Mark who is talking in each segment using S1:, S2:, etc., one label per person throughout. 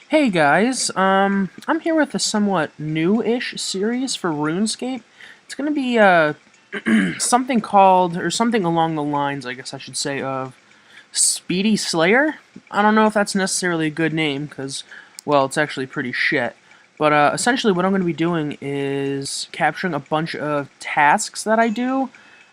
S1: Hey guys, I'm here with a somewhat new-ish series for RuneScape. It's gonna be, something called, or something along the lines, I guess I should say, of Speedy Slayer. I don't know if that's necessarily a good name, because, well, it's actually pretty shit. But, essentially what I'm gonna be doing is capturing a bunch of tasks that I do,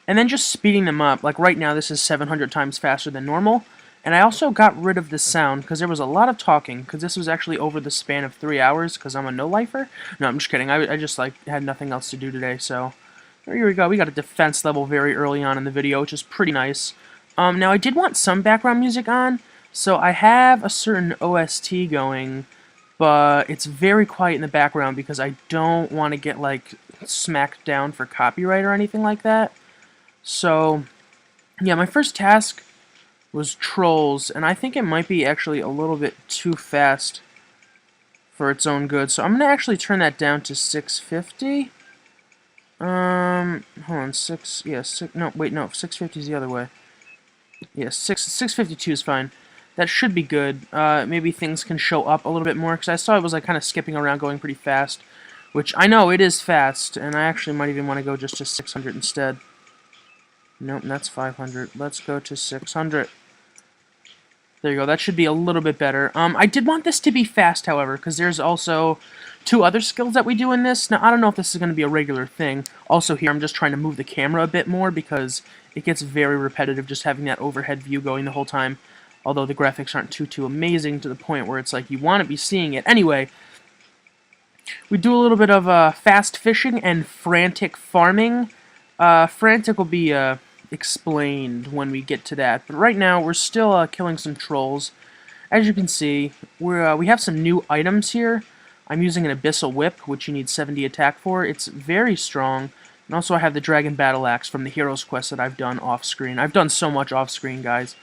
S1: and then just speeding them up. Like, right now, this is 700 times faster than normal. And I also got rid of the sound, because there was a lot of talking, because this was actually over the span of 3 hours, because I'm a no-lifer. No, I'm just kidding. I just, like, had nothing else to do today, so... Here we go. We got a defense level very early on in the video, which is pretty nice. Now, I did want some background music on, so I have a certain OST going, but it's very quiet in the background, because I don't want to get, like, smacked down for copyright or anything like that. So, yeah, my first task was trolls, and I think it might be actually a little bit too fast for its own good. So I'm gonna actually turn that down to 650. Hold on, no, wait, no, 650 is the other way. Yeah, 652 is fine. That should be good. Maybe things can show up a little bit more, because I saw it was like kind of skipping around, going pretty fast, which I know it is fast, and I actually might even want to go just to 600 instead. Nope, that's 500. Let's go to 600. There you go, that should be a little bit better. I did want this to be fast, however, because there's also 2 other skills that we do in this. Now, I don't know if this is going to be a regular thing. Also here, I'm just trying to move the camera a bit more, because it gets very repetitive just having that overhead view going the whole time. Although the graphics aren't too amazing to the point where it's like you want to be seeing it. Anyway, we do a little bit of fast fishing and frantic farming. Frantic will be explained when we get to that. But right now, we're still killing some trolls. As you can see, we have some new items here. I'm using an Abyssal Whip, which you need 70 attack for. It's very strong. And also I have the Dragon Battle Axe from the Heroes Quest that I've done off-screen. I've done so much off-screen, guys.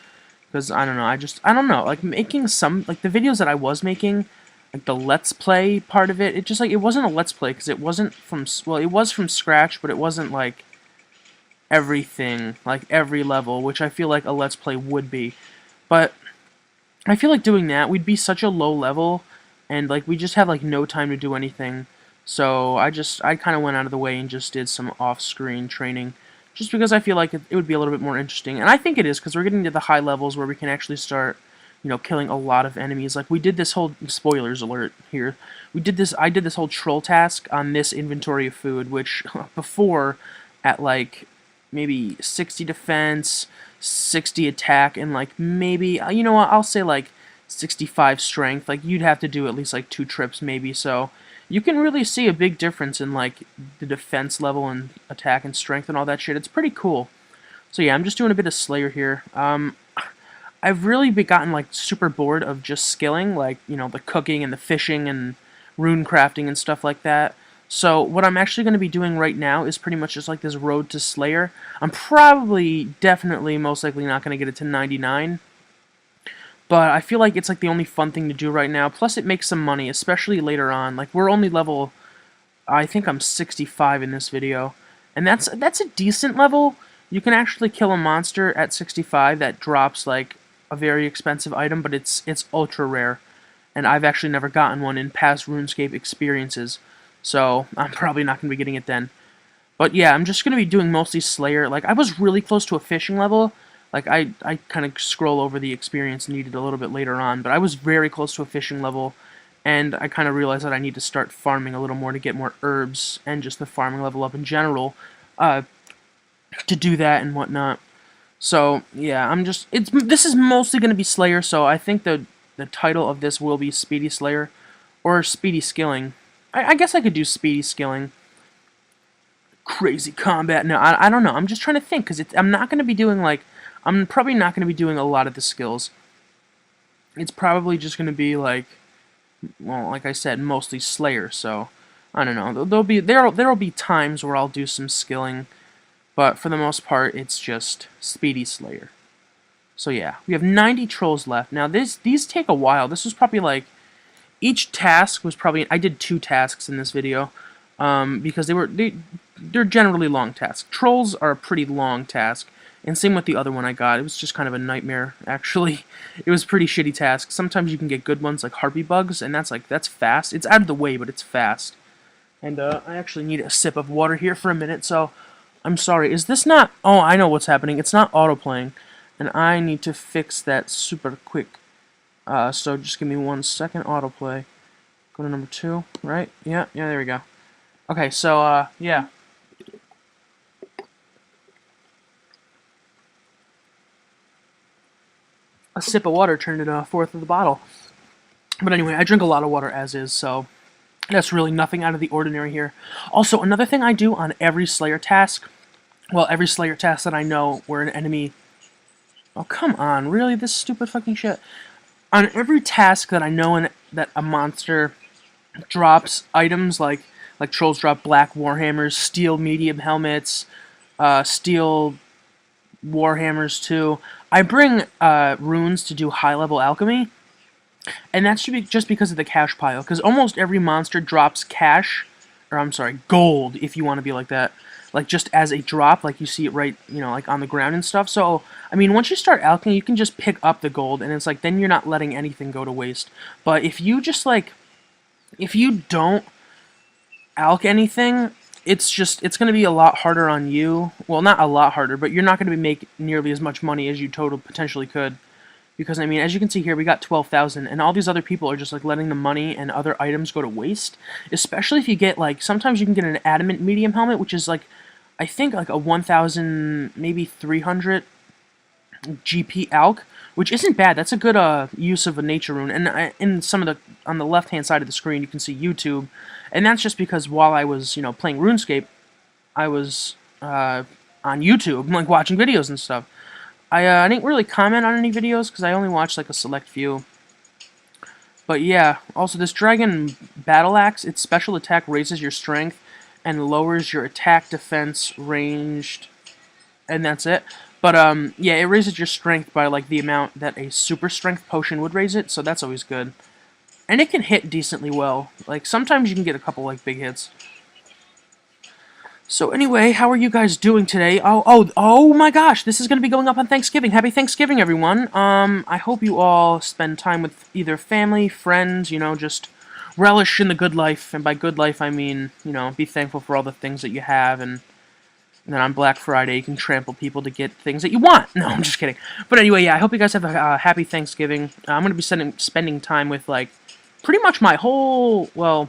S1: Because, I don't know, I don't know. Like, making some, like, the videos that I was making, like, the Let's Play part of it, it just, like, it wasn't a Let's Play, because it wasn't from, well, it was from scratch, but it wasn't, like, everything, like every level, which I feel like a Let's Play would be. But I feel like doing that, we'd be such a low level, and like we just have like no time to do anything. So I kind of went out of the way and just did some off-screen training, just because I feel like it would be a little bit more interesting. And I think it is, because we're getting to the high levels where we can actually start, you know, killing a lot of enemies. Like we did this whole, spoilers alert here, I did this whole troll task on this inventory of food, which before, at like maybe 60 defense, 60 attack, and like maybe, you know what, I'll say like 65 strength. Like you'd have to do at least like 2 trips maybe, so you can really see a big difference in like the defense level and attack and strength and all that shit. It's pretty cool. So yeah, I'm just doing a bit of Slayer here. I've really gotten like super bored of just skilling, like, you know, the cooking and the fishing and rune crafting and stuff like that. So what I'm actually going to be doing right now is pretty much just like this road to Slayer. I'm probably, definitely, most likely not going to get it to 99. But I feel like it's like the only fun thing to do right now. Plus it makes some money, especially later on. Like we're only level, I think I'm 65 in this video. And that's a decent level. You can actually kill a monster at 65 that drops like a very expensive item, but it's ultra rare. And I've actually never gotten one in past RuneScape experiences. So I'm probably not going to be getting it then. But yeah, I'm just going to be doing mostly Slayer. Like, I was really close to a fishing level. Like, I kind of scroll over the experience needed a little bit later on. But I was very close to a fishing level. And I kind of realized that I need to start farming a little more to get more herbs. And just the farming level up in general. To do that and whatnot. So, yeah, this is mostly going to be Slayer. So I think the title of this will be Speedy Slayer. Or Speedy Skilling. I guess I could do Speedy Skilling. Crazy combat. No, I don't know. I'm just trying to think, because I'm not going to be doing, like... I'm probably not going to be doing a lot of the skills. It's probably just going to be, like... Well, like I said, mostly Slayer, so... I don't know. There'll be times where I'll do some skilling, but for the most part, it's just Speedy Slayer. So yeah, we have 90 trolls left. Now, these take a while. This was probably, like... Each task was probably... I did 2 tasks in this video, because they're generally long tasks. Trolls are a pretty long task, And same with the other one I got. It was just kind of a nightmare, actually. It was a pretty shitty task. Sometimes you can get good ones like harpy bugs, and that's fast. It's out of the way, but it's fast. And I actually need a sip of water here for a minute, so I'm sorry. Is this not... Oh, I know what's happening. It's not autoplaying, and I need to fix that super quick. So just give me 1 second. Autoplay. Go to number 2, right? Yeah, there we go. Okay, so, yeah. A sip of water turned into a fourth of the bottle. But anyway, I drink a lot of water as is, so that's really nothing out of the ordinary here. Also, another thing I do on every Slayer task, well, every Slayer task that I know where an enemy... Oh, come on, really? This stupid fucking shit. On every task that I know that a monster drops items, like trolls drop black warhammers, steel medium helmets, steel warhammers too. I bring runes to do high-level alchemy, and that should be just because of the cash pile, because almost every monster drops cash, or I'm sorry, gold, if you want to be like that, like just as a drop, like you see it right, you know, like on the ground and stuff. So, I mean, once you start alchemy, you can just pick up the gold, and it's like, then you're not letting anything go to waste. But if you just, like, if you don't alch anything, it's going to be a lot harder on you. Well, not a lot harder, but you're not going to make nearly as much money as you potentially could. Because, I mean, as you can see here, we got 12,000, and all these other people are just, like, letting the money and other items go to waste. Especially if you get, like, sometimes you can get an adamant medium helmet, which is, like, I think, like, a 1,000, maybe 300 GP alch, which isn't bad. That's a good use of a nature rune. And in some of the, on the left-hand side of the screen, you can see YouTube. And that's just because while I was, you know, playing RuneScape, I was on YouTube, like, watching videos and stuff. I didn't really comment on any videos because I only watched like a select few. But yeah, also this Dragon Battle Axe, its special attack raises your strength and lowers your attack, defense, ranged, and that's it. But yeah, it raises your strength by like the amount that a super strength potion would raise it, so that's always good. And it can hit decently well. Like sometimes you can get a couple like big hits. So anyway, how are you guys doing today? Oh my gosh, this is going to be going up on Thanksgiving. Happy Thanksgiving, everyone. I hope you all spend time with either family, friends, you know, just relish in the good life. And by good life, I mean, you know, be thankful for all the things that you have. And then on Black Friday, you can trample people to get things that you want. No, I'm just kidding. But anyway, yeah, I hope you guys have a happy Thanksgiving. I'm going to be spending time with, like, pretty much my whole, well,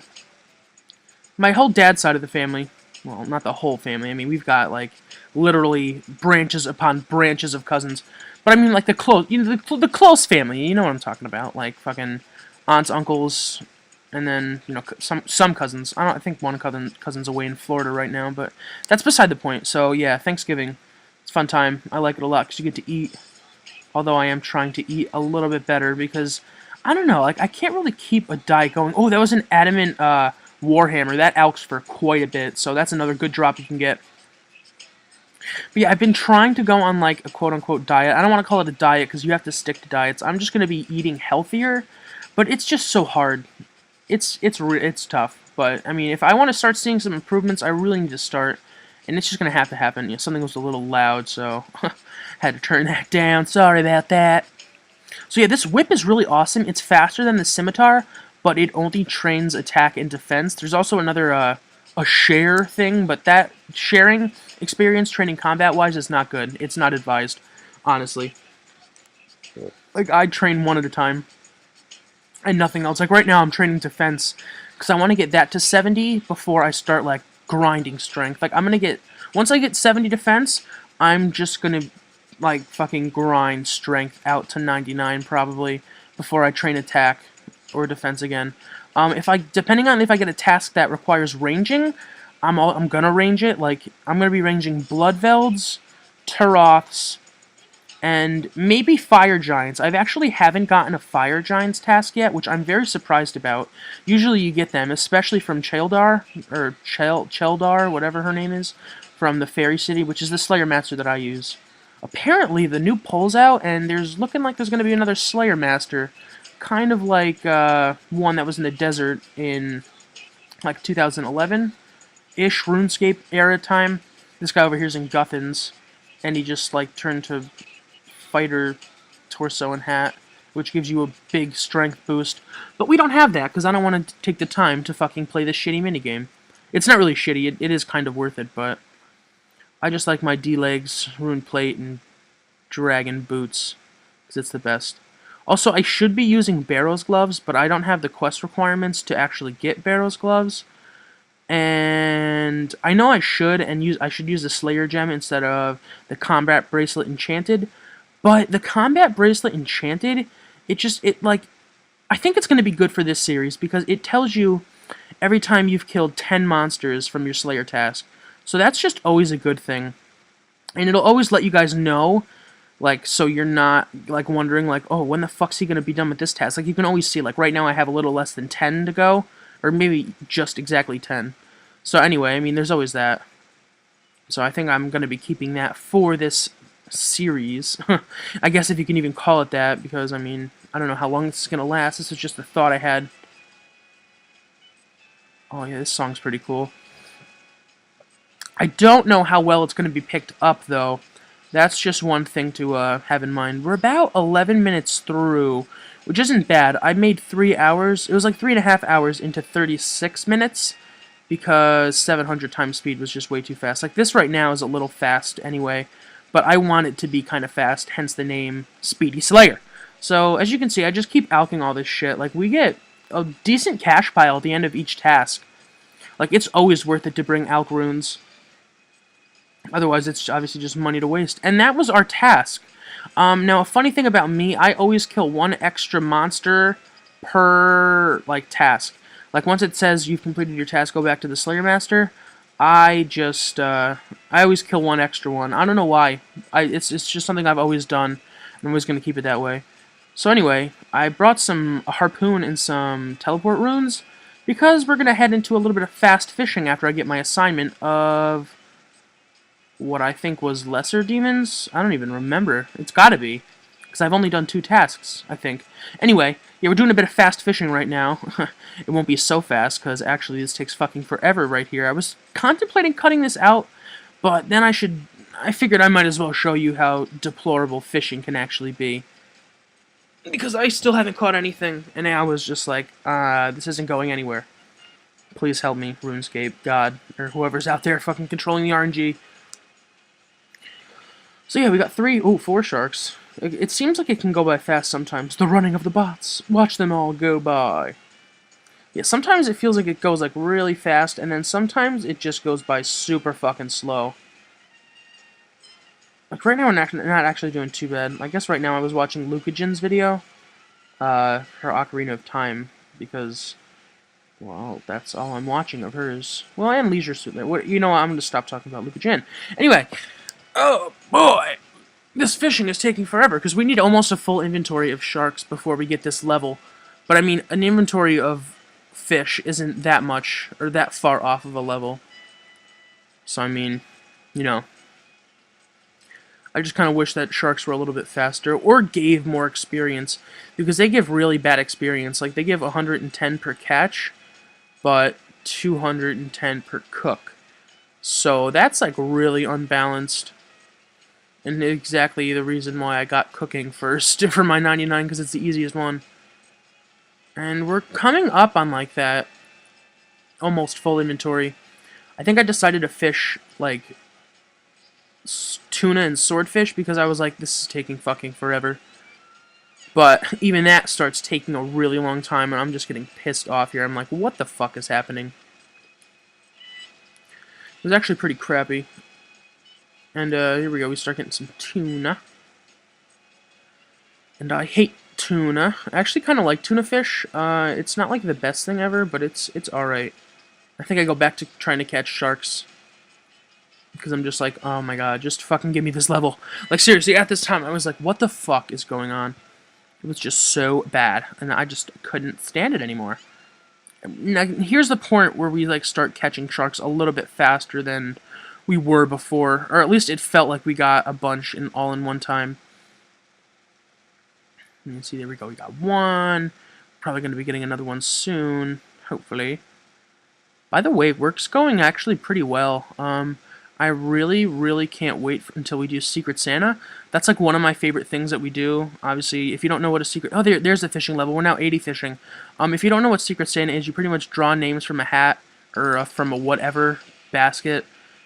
S1: my whole dad's side of the family. Well, not the whole family. I mean, we've got, like, literally branches upon branches of cousins. But I mean, like, the close, you know, the close family. You know what I'm talking about. Like, fucking aunts, uncles, and then, you know, some cousins. I think one cousin's away in Florida right now, but that's beside the point. So, yeah, Thanksgiving. It's a fun time. I like it a lot because you get to eat. Although I am trying to eat a little bit better because, I don't know, like, I can't really keep a diet going. Oh, that was an adamant, Warhammer. That alchs for quite a bit, so that's another good drop you can get. But yeah, I've been trying to go on like a quote-unquote diet. I don't want to call it a diet because you have to stick to diets. I'm just going to be eating healthier, but it's just so hard. It's tough, but I mean, if I want to start seeing some improvements, I really need to start, and it's just going to have to happen. You know, something was a little loud, so had to turn that down. Sorry about that. So yeah, this whip is really awesome. It's faster than the scimitar, but it only trains attack and defense. There's also another, a share thing, but that sharing experience training combat-wise is not good. It's not advised, honestly. Like, I train one at a time, and nothing else. Like, right now I'm training defense, because I want to get that to 70 before I start, like, grinding strength. Like, I'm going to get, once I get 70 defense, I'm just going to, like, fucking grind strength out to 99, probably, before I train attack or defense again. Depending on if I get a task that requires ranging, I'm gonna range it. Like, I'm gonna be ranging Bloodvelds, Turoths, and maybe Fire Giants. I actually haven't gotten a Fire Giants task yet, which I'm very surprised about. Usually you get them, especially from Cheldar, or Cheldar, whatever her name is, from the Fairy City, which is the Slayer Master that I use. Apparently, the new poll's out, and there's looking like there's gonna be another Slayer Master. Kind of like one that was in the desert in like 2011-ish RuneScape era time. This guy over here is in Guthans. and he just like turned to fighter torso and hat, which gives you a big strength boost. But we don't have that, because I don't want to take the time to fucking play this shitty minigame. It's not really shitty, it is kind of worth it, but I just like my D-legs, rune plate, and dragon boots, because it's the best. Also, I should be using Barrow's gloves, but I don't have the quest requirements to actually get Barrow's gloves. And I know I should use the Slayer gem instead of the combat bracelet enchanted. But the combat bracelet enchanted, I think it's going to be good for this series because it tells you every time you've killed 10 monsters from your Slayer task. So that's just always a good thing. And it'll always let you guys know, like, so you're not, like, wondering, like, oh, when the fuck's he going to be done with this task? Like, you can always see, like, right now I have a little less than 10 to go, or maybe just exactly 10. So anyway, I mean, there's always that. So I think I'm going to be keeping that for this series. I guess if you can even call it that, because, I mean, I don't know how long this is going to last. This is just a thought I had. Oh, yeah, this song's pretty cool. I don't know how well it's going to be picked up, though. That's just one thing to have in mind. We're about 11 minutes through, which isn't bad. I made 3 hours. It was like 3.5 hours into 36 minutes, because 700 times speed was just way too fast. Like, this right now is a little fast anyway, but I want it to be kind of fast, hence the name Speedy Slayer. So, as you can see, I just keep alching all this shit. Like, we get a decent cash pile at the end of each task. Like, it's always worth it to bring alch runes. Otherwise, it's obviously just money to waste. And that was our task. Now, a funny thing about me, I always kill one extra monster per, like, task. Like, once it says you've completed your task, go back to the Slayer Master, I always kill one extra one. I don't know why. It's just something I've always done, and I'm always going to keep it that way. So anyway, I brought a harpoon and some teleport runes, because we're going to head into a little bit of fast fishing after I get my assignment of what I think was lesser demons. I don't even remember. It's got to be, because I've only done 2 tasks, I think. Anyway, yeah, we're doing a bit of fast fishing right now. It won't be so fast, because actually this takes fucking forever right here. I was contemplating cutting this out, but then I figured I might as well show you how deplorable fishing can actually be. Because I still haven't caught anything, and I was just like, this isn't going anywhere. Please help me, RuneScape, God, or whoever's out there fucking controlling the RNG. So yeah, we got 4 sharks. It seems like it can go by fast sometimes. The running of the bots. Watch them all go by. Yeah, sometimes it feels like it goes like really fast, and then sometimes it just goes by super fucking slow. Like right now we're not actually doing too bad. I guess right now I was watching Lucagen's video. Her Ocarina of Time, because, well, that's all I'm watching of hers. Well, and Leisure Suit. You know what, I'm going to stop talking about Lucagen. Anyway, oh boy! This fishing is taking forever, because we need almost a full inventory of sharks before we get this level. But I mean, an inventory of fish isn't that much, or that far off of a level. So I mean, you know, I just kind of wish that sharks were a little bit faster, or gave more experience, because they give really bad experience. Like, they give 110 per catch, but 210 per cook. So that's, like, really unbalanced. And exactly the reason why I got cooking first for my 99, because it's the easiest one. And we're coming up on, like, that almost full inventory. I think I decided to fish, like, tuna and swordfish, because I was like, this is taking fucking forever. But even that starts taking a really long time, and I'm just getting pissed off here. I'm like, what the fuck is happening? It was actually pretty crappy. And here we go, we start getting some tuna. And I hate tuna. I actually kind of like tuna fish. It's not like the best thing ever, but it's alright. I think I go back to trying to catch sharks, because I'm just like, oh my god, just fucking give me this level. Like, seriously, at this time, I was like, what the fuck is going on? It was just so bad, and I just couldn't stand it anymore. Now, here's the point where we, like, start catching sharks a little bit faster than we were before, or at least it felt like we got a bunch all in one time. You can see, there we go, we got one. Probably going to be getting another one soon, hopefully. By the way, work's going actually pretty well. I'm I really, really can't wait until we do Secret Santa. That's like one of my favorite things that we do. Obviously, if you don't know what a secret... Oh, there's the fishing level. We're now 80 fishing. If you don't know what Secret Santa is, you pretty much draw names from a hat or from a whatever basket.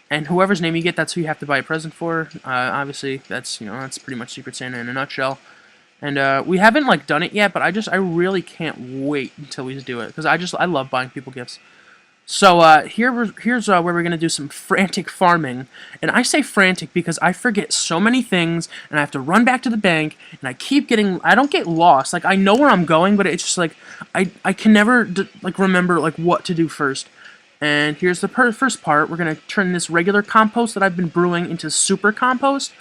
S1: And whoever's name you get, that's who you have to buy a present for. Obviously, that's, you know, that's pretty much Secret Santa in a nutshell. And we haven't, like, done it yet, but I really can't wait until we do it. Because I love buying people gifts. So, here's where we're going to do some frantic farming. And I say frantic because I forget so many things, and I have to run back to the bank, and I don't get lost. Like, I know where I'm going, but it's just, like, I can never, like, remember, like, what to do first. And here's the first part. We're going to turn this regular compost that I've been brewing into super compost.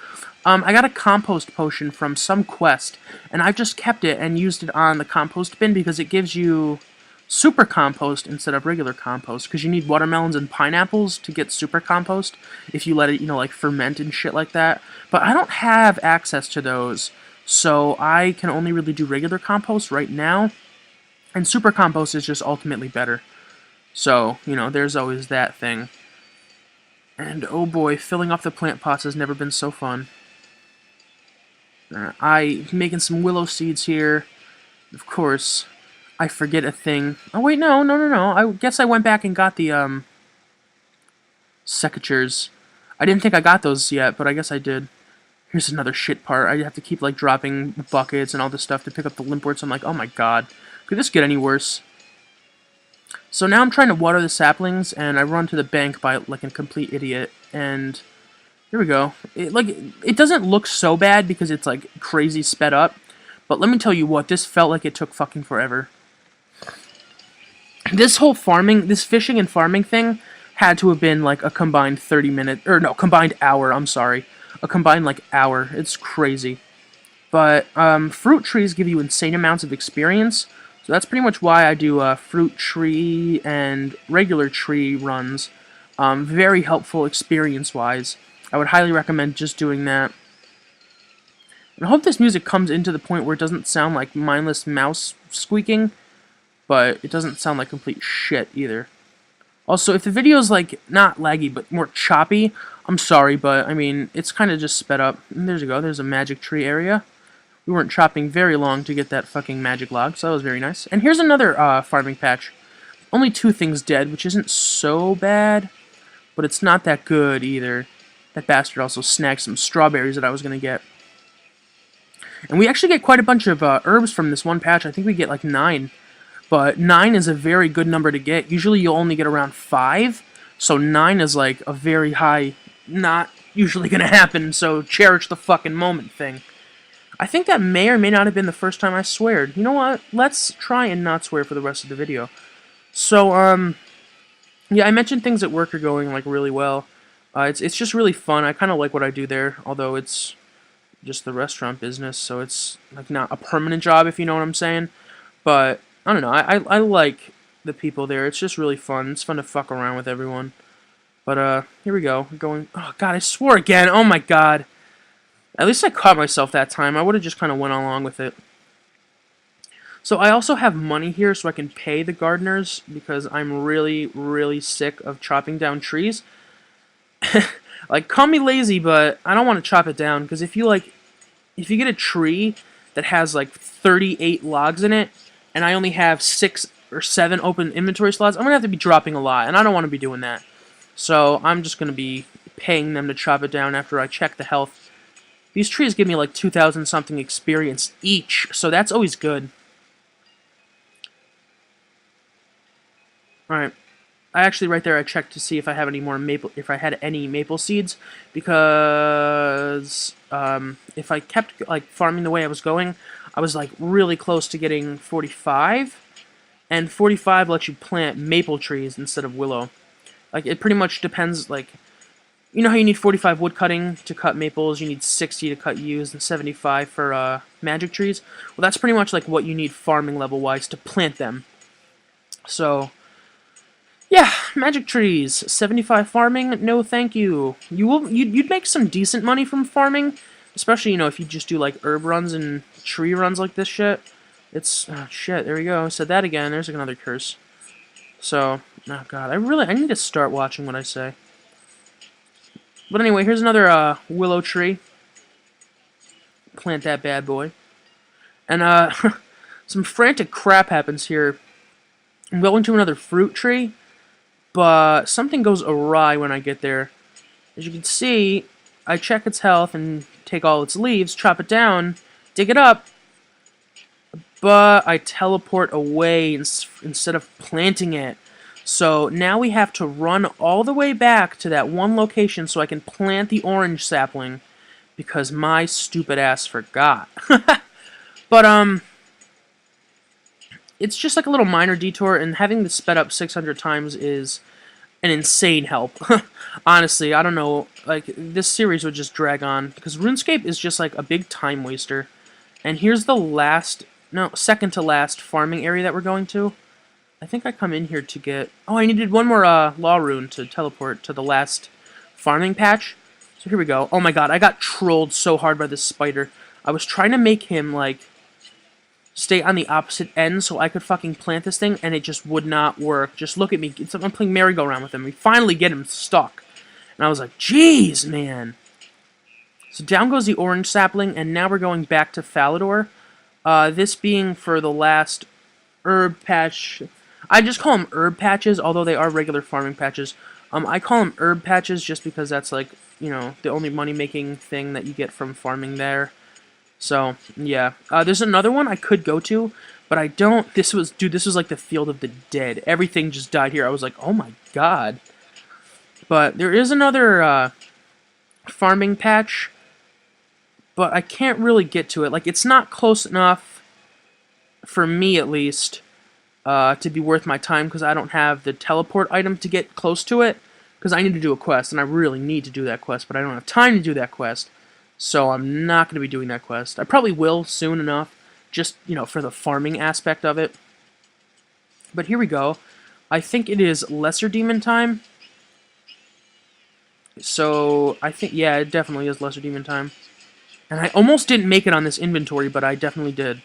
S1: I got a compost potion from some quest, and I've just kept it and used it on the compost bin because it gives you super compost instead of regular compost, because you need watermelons and pineapples to get super compost if you let it, you know, like, ferment and shit like that. But I don't have access to those, so I can only really do regular compost right now, and super compost is just ultimately better. So, you know, there's always that thing. And oh boy, filling up the plant pots has never been so fun. I'm making some willow seeds here. Of course, I forget a thing. Oh wait, no. I guess I went back and got the secateurs. I didn't think I got those yet, but I guess I did. Here's another shit part. I have to keep, like, dropping buckets and all this stuff to pick up the limpworts. I'm like, oh my god, could this get any worse? So now I'm trying to water the saplings, and I run to the bank by, like, a complete idiot, and here we go. It doesn't look so bad because it's, like, crazy sped up, but let me tell you what, this felt like it took fucking forever. This whole fishing and farming thing had to have been, like, a combined 30-minute, or no, combined hour, I'm sorry. A combined, like, hour. It's crazy. But, fruit trees give you insane amounts of experience, so that's pretty much why I do fruit tree and regular tree runs. Very helpful experience-wise. I would highly recommend just doing that. And I hope this music comes into the point where it doesn't sound like mindless mouse squeaking, but it doesn't sound like complete shit either. Also, if the video's, like, not laggy, but more choppy, I'm sorry, but, I mean, it's kind of just sped up. And there you go, there's a magic tree area. We weren't chopping very long to get that fucking magic log, so that was very nice. And here's another farming patch. Only 2 things dead, which isn't so bad, but it's not that good either. That bastard also snagged some strawberries that I was going to get. And we actually get quite a bunch of herbs from this one patch. I think we get like 9. But 9 is a very good number to get. Usually you'll only get around 5. So 9 is like a very high, not usually going to happen, so cherish the fucking moment thing. I think that may or may not have been the first time I sweared. You know what? Let's try and not swear for the rest of the video. So, yeah, I mentioned things at work are going, like, really well. It's just really fun. I kind of like what I do there, although it's just the restaurant business, so it's, like, not a permanent job, if you know what I'm saying. But, I don't know, I like the people there. It's just really fun. It's fun to fuck around with everyone. But, here we go. We're going... Oh, God, I swore again! Oh, my God! At least I caught myself that time. I would have just kind of went along with it. So I also have money here so I can pay the gardeners because I'm really, really sick of chopping down trees. Like, call me lazy, but I don't want to chop it down because if you get a tree that has like 38 logs in it and I only have 6 or 7 open inventory slots, I'm going to have to be dropping a lot, and I don't want to be doing that. So I'm just going to be paying them to chop it down after I check the health. These trees give me like 2,000 something experience each, so that's always good. Alright. I actually right there I checked to see if I have any more had any maple seeds, because if I kept like farming the way I was going, I was like really close to getting 45, and 45 lets you plant maple trees instead of willow. Like, it pretty much depends, like, you know how you need 45 wood cutting to cut maples, you need 60 to cut yews, and 75 for magic trees? Well, that's pretty much like what you need farming level-wise to plant them. So, yeah, magic trees. 75 farming? No, thank you. You'd make some decent money from farming, especially, you know, if you just do, like, herb runs and tree runs like this shit. It's... Oh, shit, there we go. I said that again. There's like another curse. So, oh, God, I need to start watching what I say. But anyway, here's another willow tree. Plant that bad boy. And some frantic crap happens here. I'm going to another fruit tree, but something goes awry when I get there. As you can see, I check its health and take all its leaves, chop it down, dig it up, but I teleport away instead of planting it. So now we have to run all the way back to that one location so I can plant the orange sapling, because my stupid ass forgot. But, it's just like a little minor detour, and having this sped up 600 times is an insane help. Honestly, I don't know, like, this series would just drag on, because RuneScape is just like a big time waster. And here's the second to last farming area that we're going to. I think I come in here to get... Oh, I needed one more law rune to teleport to the last farming patch. So here we go. Oh my god, I got trolled so hard by this spider. I was trying to make him, like, stay on the opposite end so I could fucking plant this thing, and it just would not work. Just look at me. I'm playing merry-go-round with him. We finally get him stuck. And I was like, jeez, man. So down goes the orange sapling, and now we're going back to Falador. This being for the last herb patch. I just call them herb patches, although they are regular farming patches. I call them herb patches just because that's, like, you know, the only money-making thing that you get from farming there. So, yeah. There's another one I could go to, but I don't. This was like the Field of the Dead. Everything just died here. I was like, oh my god. But there is another farming patch, but I can't really get to it. Like, it's not close enough, for me at least, to be worth my time, because I don't have the teleport item to get close to it, because I need to do a quest, and I really need to do that quest, but I don't have time to do that quest, so I'm not going to be doing that quest. I probably will soon enough, just, you know, for the farming aspect of it. But here we go. I think it is Lesser Demon time. So, I think, yeah, it definitely is Lesser Demon time. And I almost didn't make it on this inventory, but I definitely did.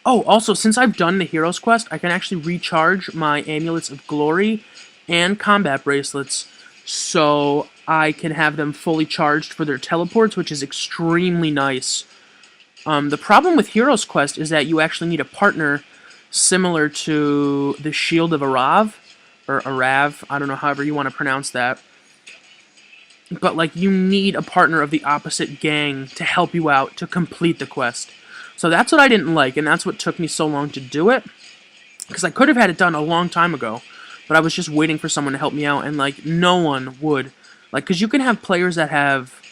S1: Oh, also, since I've done the Heroes Quest, I can actually recharge my Amulets of Glory and Combat Bracelets, so I can have them fully charged for their teleports, which is extremely nice. The problem with Heroes Quest is that you actually need a partner similar to the Shield of Arav, or Arav, I don't know however you want to pronounce that. But, like, you need a partner of the opposite gang to help you out to complete the quest. So that's what I didn't like, and that's what took me so long to do it. Because I could have had it done a long time ago, but I was just waiting for someone to help me out, and, like, no one would. Like, because you can have players that have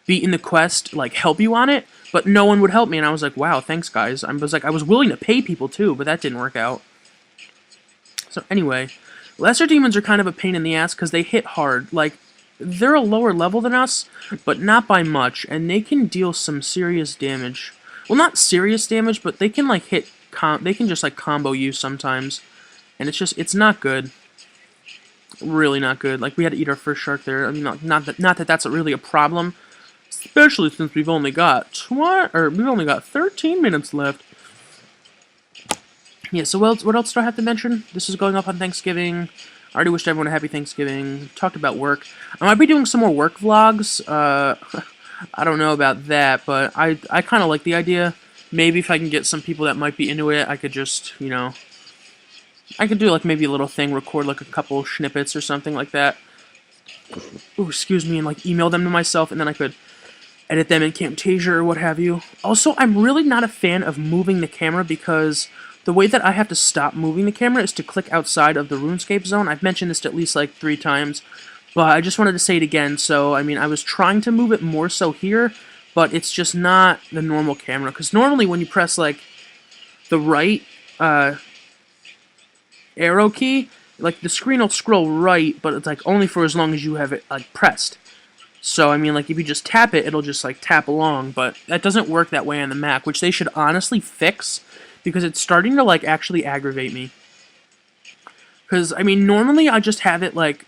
S1: beaten the quest, like, help you on it, but no one would help me, and I was like, wow, thanks, guys. I was willing to pay people, too, but that didn't work out. So, anyway, Lesser Demons are kind of a pain in the ass, because they hit hard. Like, they're a lower level than us, but not by much, and they can deal some serious damage. Well, not serious damage, but they can, like, they can just, like, combo you sometimes. And it's not good. Really not good. Like, we had to eat our first shark there. I mean, not that that's really a problem. Especially since we've only got 13 minutes left. Yeah, so what else do I have to mention? This is going up on Thanksgiving. I already wished everyone a happy Thanksgiving. Talked about work. I might be doing some more work vlogs. I don't know about that, but I kind of like the idea. Maybe if I can get some people that might be into it, I could just, you know, I could do, like, maybe a little thing, record, like, a couple snippets or something like that. Ooh, excuse me, and, like, email them to myself, and then I could edit them in Camtasia or what have you. Also, I'm really not a fan of moving the camera, because the way that I have to stop moving the camera is to click outside of the RuneScape zone. I've mentioned this at least, like, 3 times. But I just wanted to say it again, so, I mean, I was trying to move it more so here, but it's just not the normal camera. Because normally when you press, like, the right arrow key, like, the screen will scroll right, but it's, like, only for as long as you have it, like, pressed. So, I mean, like, if you just tap it, it'll just, like, tap along, but that doesn't work that way on the Mac, which they should honestly fix, because it's starting to, like, actually aggravate me. Because, I mean, normally I just have it, like,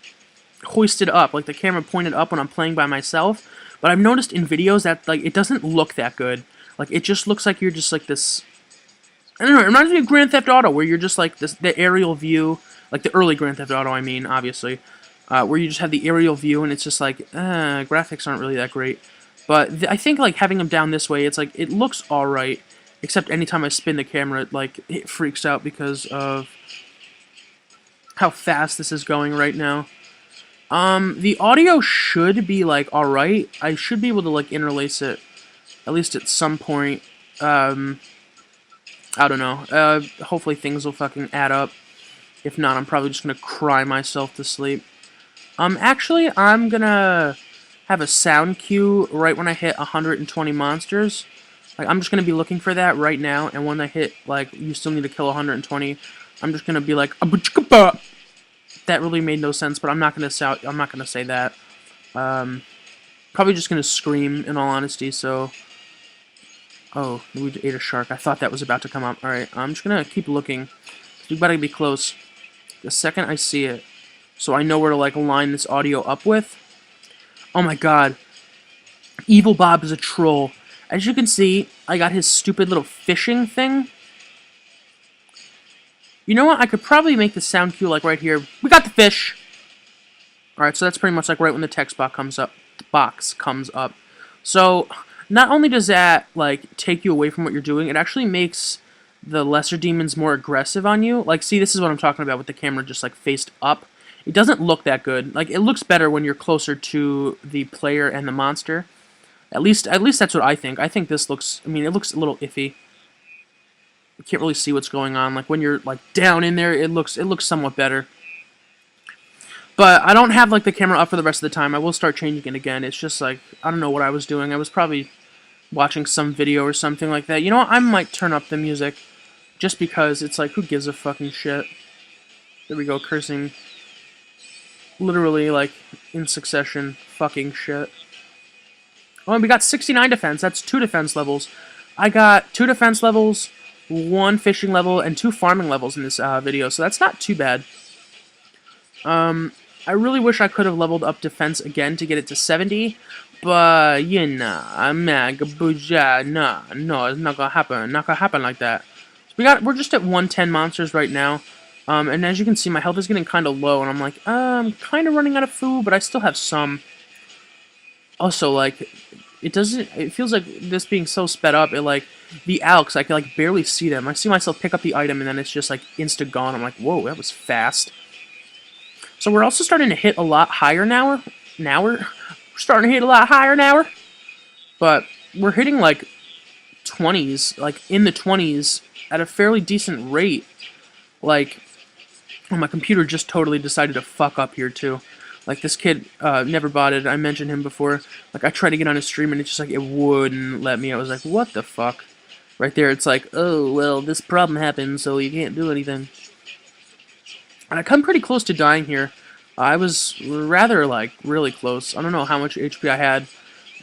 S1: hoisted up, like the camera pointed up when I'm playing by myself, but I've noticed in videos that, like, it doesn't look that good. Like, it just looks like you're just, like, this, I don't know, it reminds me of Grand Theft Auto, where you're just, like, the aerial view, like the early Grand Theft Auto, I mean, obviously, where you just have the aerial view, and it's just like, graphics aren't really that great. But I think, like, having them down this way, it's like, it looks alright, except anytime I spin the camera, it freaks out because of how fast this is going right now. The audio should be, like, alright. I should be able to, like, interlace it, at least at some point. I don't know. Hopefully things will fucking add up. If not, I'm probably just gonna cry myself to sleep. Actually, I'm gonna have a sound cue right when I hit 120 monsters. Like, I'm just gonna be looking for that right now, and when I hit, like, you still need to kill 120, I'm just gonna be like, that really made no sense, but I'm not gonna say that. Probably just gonna scream, in all honesty, so... Oh, we ate a shark. I thought that was about to come up. Alright, I'm just gonna keep looking. We better be close. The second I see it, so I know where to, like, line this audio up with. Oh my god. Evil Bob is a troll. As you can see, I got his stupid little fishing thing. You know what? I could probably make the sound cue, like, right here. We got the fish! Alright, so that's pretty much, like, right when the text box comes up. So, not only does that, like, take you away from what you're doing, it actually makes the lesser demons more aggressive on you. Like, see, this is what I'm talking about with the camera just, like, faced up. It doesn't look that good. Like, it looks better when you're closer to the player and the monster. At least that's what I think. I think this looks, I mean, it looks a little iffy. You can't really see what's going on. Like, when you're, like, down in there, it looks somewhat better. But I don't have, like, the camera up for the rest of the time. I will start changing it again. It's just, like, I don't know what I was doing. I was probably watching some video or something like that. You know what? I might turn up the music. Just because it's like, who gives a fucking shit? There we go, cursing. Literally, like, in succession, fucking shit. Oh, and we got 69 defense. That's 2 defense levels. I got 2 defense levels, 1 fishing level, and 2 farming levels in this video, so that's not too bad. I really wish I could have leveled up defense again to get it to 70, but, you know, no, it's not gonna happen. Not gonna happen like that. So we're just at 110 monsters right now. And as you can see, my health is getting kind of low, and I'm like, I'm kind of running out of food, but I still have some. Also, like, it feels like this being so sped up, the alks, I can, like, barely see them. I see myself pick up the item, and then it's just, like, insta-gone. I'm like, whoa, that was fast. So we're also starting to hit a lot higher now. We're starting to hit a lot higher now. But we're hitting, like, 20s, like, in the 20s at a fairly decent rate. Like... Oh, my computer just totally decided to fuck up here, too. Like, this kid never bought it. I mentioned him before. Like, I tried to get on his stream, and it's just like, it wouldn't let me. I was like, what the fuck? Right there, it's like, oh, well, this problem happened, so you can't do anything. And I come pretty close to dying here. I was rather, like, really close. I don't know how much HP I had,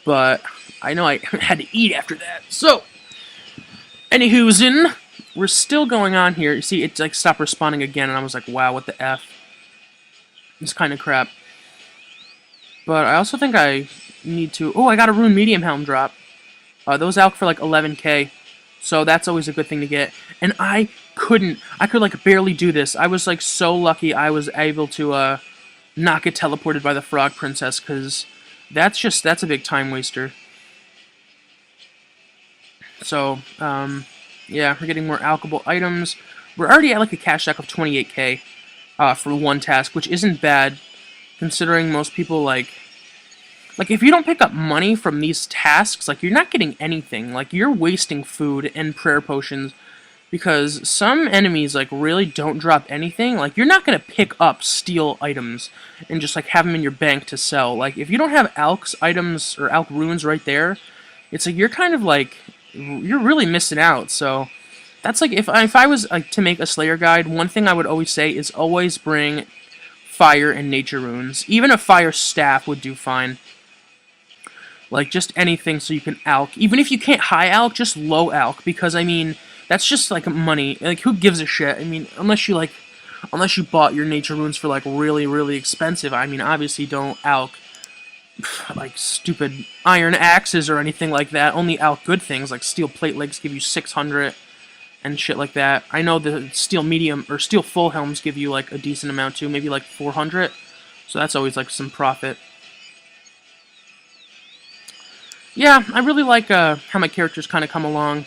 S1: but I know I had to eat after that. So, anywho's we're still going on here. You see, it like stopped responding again, and I was like, wow, what the F? It's kind of crap. But I also think I need to... Oh, I got a Rune Medium Helm drop. Those out for like 11k. So that's always a good thing to get. And I could like barely do this. I was like so lucky I was able to not get teleported by the Frog Princess, because that's a big time waster. So, yeah, we're getting more alchable items. We're already at like a cash stack of 28k for one task, which isn't bad, considering most people like if you don't pick up money from these tasks, like, you're not getting anything. Like, you're wasting food and prayer potions, because some enemies like really don't drop anything. Like, you're not gonna pick up steel items and just like have them in your bank to sell. Like, if you don't have Alk's items or Alk runes right there, it's like you're kind of like you're really missing out. So that's like if I was like to make a Slayer guide, one thing I would always say is always bring fire and nature runes. Even a fire staff would do fine. Like, just anything so you can alch. Even if you can't high alch, just low alch, because I mean, that's just like money. Like, who gives a shit? I mean, unless you bought your nature runes for like really, really expensive. I mean, obviously don't alch like stupid iron axes or anything like that. Only alch good things, like steel plate legs give you 600 and shit like that. I know the steel medium or steel full helms give you like a decent amount too, maybe like 400. So that's always like some profit. Yeah, I really like how my characters kind of come along.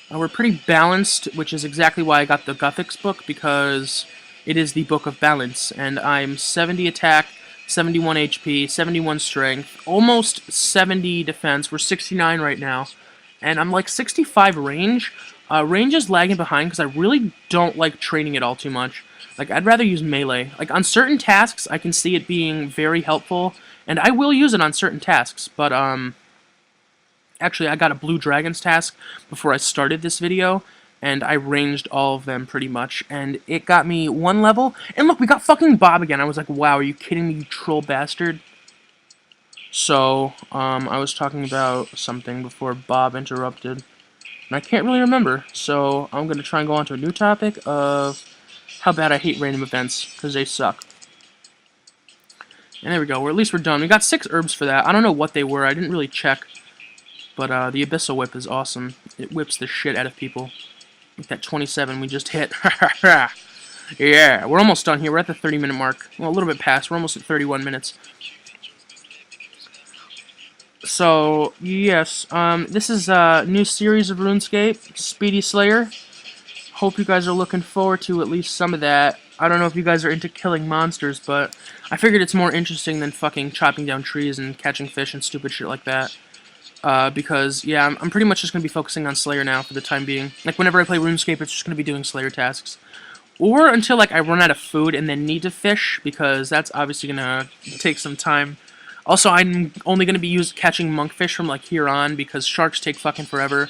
S1: We're pretty balanced, which is exactly why I got the Gothics book, because it is the Book of Balance, and I'm 70 attack, 71 HP, 71 strength, almost 70 defense. We're 69 right now, and I'm like 65 range. Range is lagging behind because I really don't like training it all too much. Like, I'd rather use melee. Like, on certain tasks, I can see it being very helpful, and I will use it on certain tasks, but, actually, I got a Blue Dragons task before I started this video, and I ranged all of them pretty much, and it got me 1 level. And look, we got fucking Bob again. I was like, wow, are you kidding me, you troll bastard? So, I was talking about something before Bob interrupted, and I can't really remember. So, I'm going to try and go on to a new topic of how bad I hate random events, because they suck. And there we go. At least we're done. We got 6 herbs for that. I don't know what they were. I didn't really check. But the Abyssal Whip is awesome. It whips the shit out of people. Like that 27 we just hit. Yeah, we're almost done here. We're at the 30-minute mark. Well, a little bit past. We're almost at 31 minutes. So, yes, this is a new series of RuneScape, Speedy Slayer. Hope you guys are looking forward to at least some of that. I don't know if you guys are into killing monsters, but I figured it's more interesting than fucking chopping down trees and catching fish and stupid shit like that. Because, yeah, I'm pretty much just going to be focusing on Slayer now for the time being. Like, whenever I play RuneScape, it's just going to be doing Slayer tasks. Or until, like, I run out of food and then need to fish, because that's obviously going to take some time. Also, I'm only going to be catching monkfish from, like, here on, because sharks take fucking forever.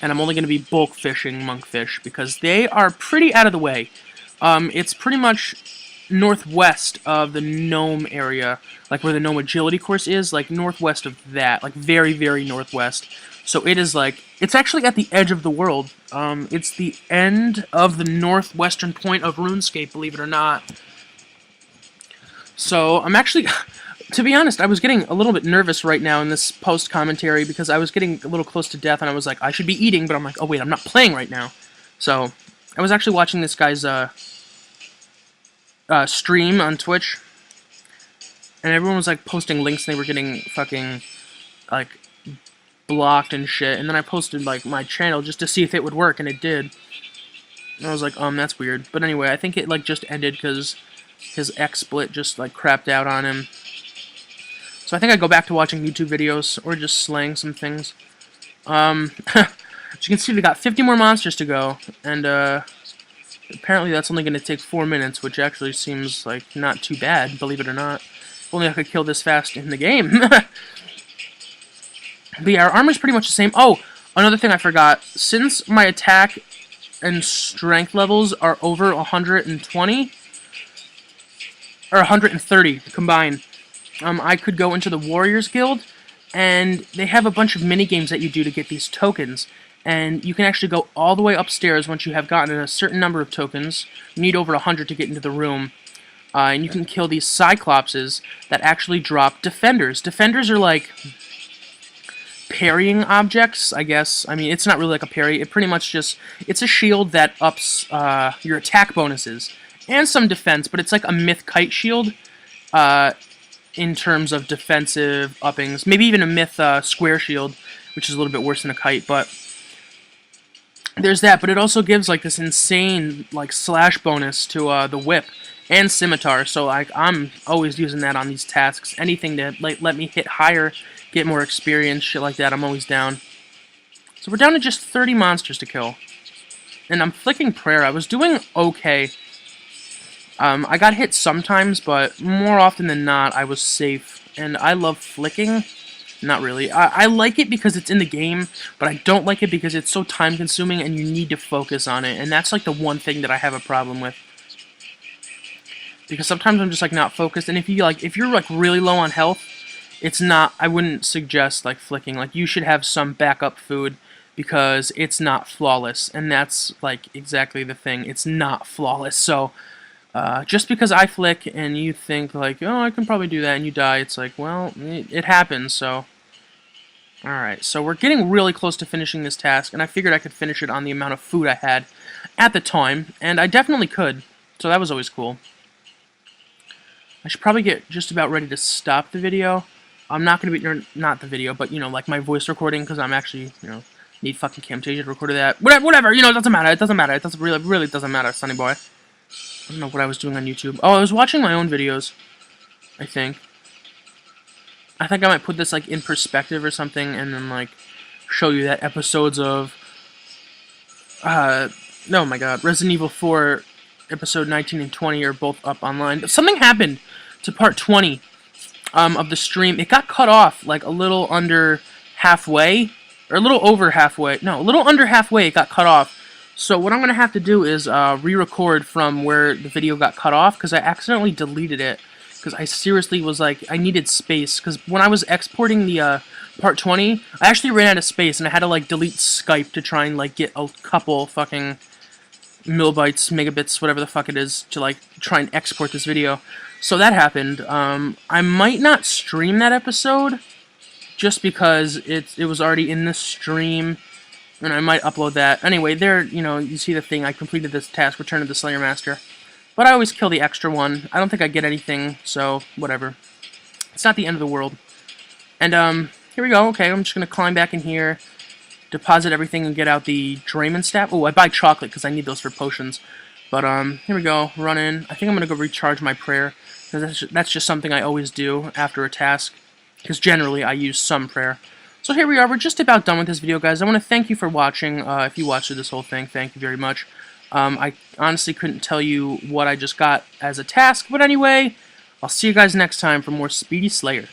S1: And I'm only going to be bulk fishing monkfish, because they are pretty out of the way. It's pretty much northwest of the Gnome area, like where the Gnome Agility course is, like northwest of that, like very, very northwest. So it is like, it's actually at the edge of the world. It's the end of the northwestern point of RuneScape, believe it or not. So I'm actually, to be honest, I was getting a little bit nervous right now in this post-commentary because I was getting a little close to death and I was like, I should be eating, but I'm like, oh wait, I'm not playing right now. So I was actually watching this guy's stream on Twitch, and everyone was like posting links and they were getting fucking like blocked and shit, and then I posted like my channel just to see if it would work, and it did. And I was like, that's weird. But anyway, I think it like just ended because his XSplit just like crapped out on him. So I think I'd go back to watching YouTube videos or just slaying some things. As you can see, we got 50 more monsters to go, and apparently that's only going to take 4 minutes, which actually seems like not too bad, believe it or not. If only I could kill this fast in the game. But yeah, our armor's pretty much the same. Oh, another thing I forgot. Since my attack and strength levels are over 120, or 130 combined, I could go into the Warriors Guild, and they have a bunch of mini-games that you do to get these tokens. And you can actually go all the way upstairs once you have gotten a certain number of tokens. You need over 100 to get into the room. And you can kill these Cyclopses that actually drop Defenders. Defenders are like parrying objects, I guess. I mean, it's not really like a parry. It pretty much just, it's a shield that ups your attack bonuses. And some defense, but it's like a myth kite shield in terms of defensive uppings. Maybe even a myth square shield, which is a little bit worse than a kite, but there's that. But it also gives like this insane like slash bonus to the whip and scimitar. So like I'm always using that on these tasks. Anything to like let me hit higher, get more experience, shit like that. I'm always down. So we're down to just 30 monsters to kill, and I'm flicking prayer. I was doing okay. I got hit sometimes, but more often than not, I was safe. And I love flicking. Not really. I like it because it's in the game, but I don't like it because it's so time-consuming and you need to focus on it. And that's like the one thing that I have a problem with. Because sometimes I'm just like not focused, and if you're like really low on health, it's not. I wouldn't suggest like flicking. Like you should have some backup food because it's not flawless, and that's like exactly the thing. It's not flawless. So. Just because I flick and you think like, oh, I can probably do that, and you die, it's like, well, it happens, so. Alright, so we're getting really close to finishing this task, and I figured I could finish it on the amount of food I had at the time, and I definitely could, so that was always cool. should probably get just about ready to stop the video. I'm not going to be, or not the video, but, you know, like my voice recording, because I'm actually, you know, need fucking Camtasia to record that. Whatever, you know, it doesn't matter. It doesn't matter. It doesn't really doesn't matter, Sonny boy. I don't know what I was doing on YouTube. Oh, I was watching my own videos, I think. I think I might put this, like, in perspective or something, and then, like, show you that episodes of, oh my god, Resident Evil 4, episode 19 and 20 are both up online. Something happened to part 20 of the stream. It got cut off, like, a little under halfway, or a little over halfway. No, a little under halfway it got cut off. So what I'm going to have to do is re-record from where the video got cut off, because I accidentally deleted it, because I seriously was like, I needed space, because when I was exporting the part 20, I actually ran out of space, and I had to, like, delete Skype to try and, like, get a couple fucking millibytes, megabits, whatever the fuck it is, to, like, try and export this video. So that happened. I might not stream that episode, just because it was already in the stream, and I might upload that. Anyway, there, you know, you see the thing, I completed this task, Return of the Slayer Master. But I always kill the extra one. I don't think I get anything, so whatever. It's not the end of the world. And, here we go. Okay, I'm just going to climb back in here, deposit everything, and get out the Draymond staff. Oh, I buy chocolate, because I need those for potions. But, here we go. Run in. I think I'm going to go recharge my prayer, because that's just something I always do after a task, because generally I use some prayer. So here we are, we're just about done with this video, guys. I want to thank you for watching. If you watched this whole thing, thank you very much. I honestly couldn't tell you what I just got as a task, but anyway, I'll see you guys next time for more Speedy Slayer.